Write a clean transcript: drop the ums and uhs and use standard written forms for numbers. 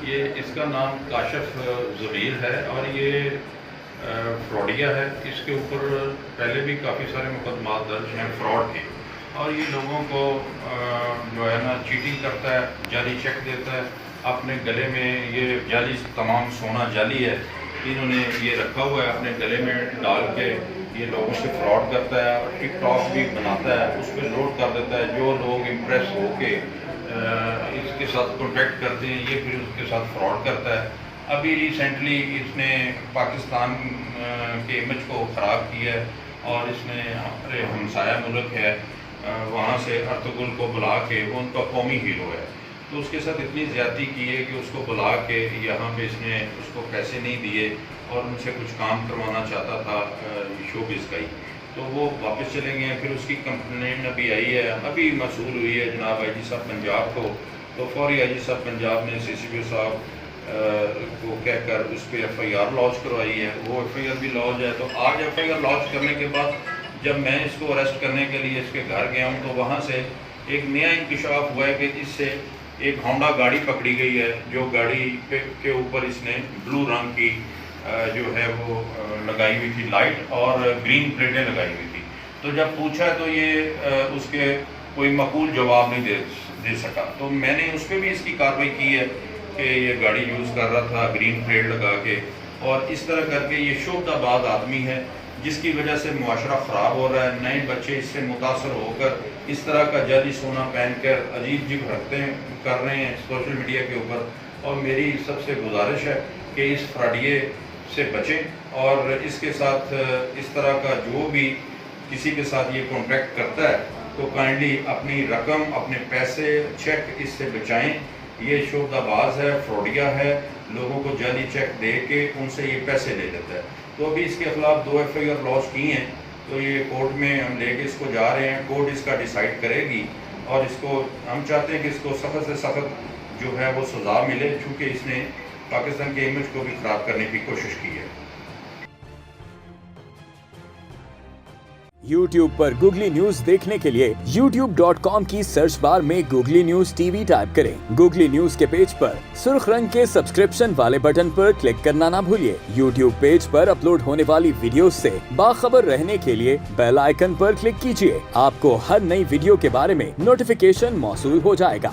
یہ اس کا نام کاشف زبیر ہے اور یہ فراڈیا ہے. اس کے اوپر پہلے بھی کافی سارے مقدمات درج ہیں فراڈ کے، اور یہ لوگوں کو جو ہے نا چیٹنگ کرتا ہے، جعلی چیک دیتا ہے. اپنے گلے میں یہ جعلی تمام سونا جعلی ہے، انہوں نے یہ رکھا ہوا ہے اپنے گلے میں ڈال کے. یہ لوگوں سے فراڈ کرتا ہے اور ٹک ٹاک بھی بناتا ہے، اس پہ لوڈ کر دیتا ہے. جو لوگ امپریس ہو کے اس کے ساتھ کانٹیکٹ کرتے ہیں، یہ پھر اس کے ساتھ فراڈ کرتا ہے. ابھی ریسنٹلی اس نے پاکستان کے امیج کو خراب کیا ہے، اور اس نے ہمارے ہمسایہ ملک ہے وہاں سے ارطغرل کو بلا کے، وہ ان کا قومی ہیرو ہے، تو اس کے ساتھ اتنی زیادتی کی ہے کہ اس کو بلا کے یہاں پہ اس نے اس کو پیسے نہیں دیے اور ان سے کچھ کام کروانا چاہتا تھا شوبز کا ہی، تو وہ واپس چلے گئے. پھر اس کی کمپلین ابھی آئی ہے، ابھی موصول ہوئی ہے جناب آئی جی صاحب پنجاب کو، تو فوری آئی جی صاحب پنجاب نے سی سی پی صاحب کو کہہ کر اس پہ ایف آئی آر لانچ کروائی ہے. وہ ایف آئی آر بھی لانچ ہے. تو آج ایف آئی آر لانچ کرنے کے بعد جب میں اس کو اریسٹ کرنے کے لیے اس کے گھر گیا ہوں، تو وہاں سے ایک نیا انکشاف ہوا ہے کہ اس سے ایک ہونڈا گاڑی پکڑی گئی ہے، جو گاڑی کے اوپر اس نے بلو رنگ کی جو ہے وہ لگائی ہوئی تھی لائٹ، اور گرین پلیٹیں لگائی ہوئی تھی. تو جب پوچھا تو یہ اس کے کوئی معقول جواب نہیں دے سکا. تو میں نے اس پہ بھی اس کی کارروائی کی ہے کہ یہ گاڑی یوز کر رہا تھا گرین پلیٹ لگا کے، اور اس طرح کر کے یہ شعبہ باز آدمی ہے جس کی وجہ سے معاشرہ خراب ہو رہا ہے. نئے بچے اس سے متاثر ہو کر اس طرح کا جعلی سونا پہن کر عجیب عجیب حرکتیں کر رہے ہیں سوشل میڈیا کے اوپر. اور میری سب سے گزارش ہے کہ اس فراڈیے سے بچیں، اور اس کے ساتھ اس طرح کا جو بھی کسی کے ساتھ یہ کانٹیکٹ کرتا ہے تو کائنڈلی اپنی رقم، اپنے پیسے، چیک اس سے بچائیں. یہ شعبہ باز ہے، فراڈیا ہے، لوگوں کو جعلی چیک دے کے ان سے یہ پیسے لے لیتا ہے. تو ابھی اس کے خلاف 2 ایف آئی آر لانچ کی ہیں، تو یہ کورٹ میں ہم لے کے اس کو جا رہے ہیں. کورٹ اس کا ڈیسائیڈ کرے گی، اور اس کو ہم چاہتے ہیں کہ اس کو سخت سے سخت جو ہے وہ سزا ملے، چونکہ اس نے پاکستان کے امیج کو بھی خراب کرنے کی کوشش کی ہے. YouTube پر گوگلی نیوز دیکھنے کے لیے youtube.com کی سرچ بار میں googly news T V type کریں. گوگلی نیوز کے پیج پر سرخ رنگ کے سبسکرپشن والے بٹن پر کلک کرنا نہ بھولیے. YouTube پیج پر اپلوڈ ہونے والی ویڈیوز سے باخبر رہنے کے لیے بیل آئیکن پر کلک کیجیے. آپ کو ہر نئی ویڈیو کے بارے میں نوٹیفیکیشن موصول ہو جائے گا.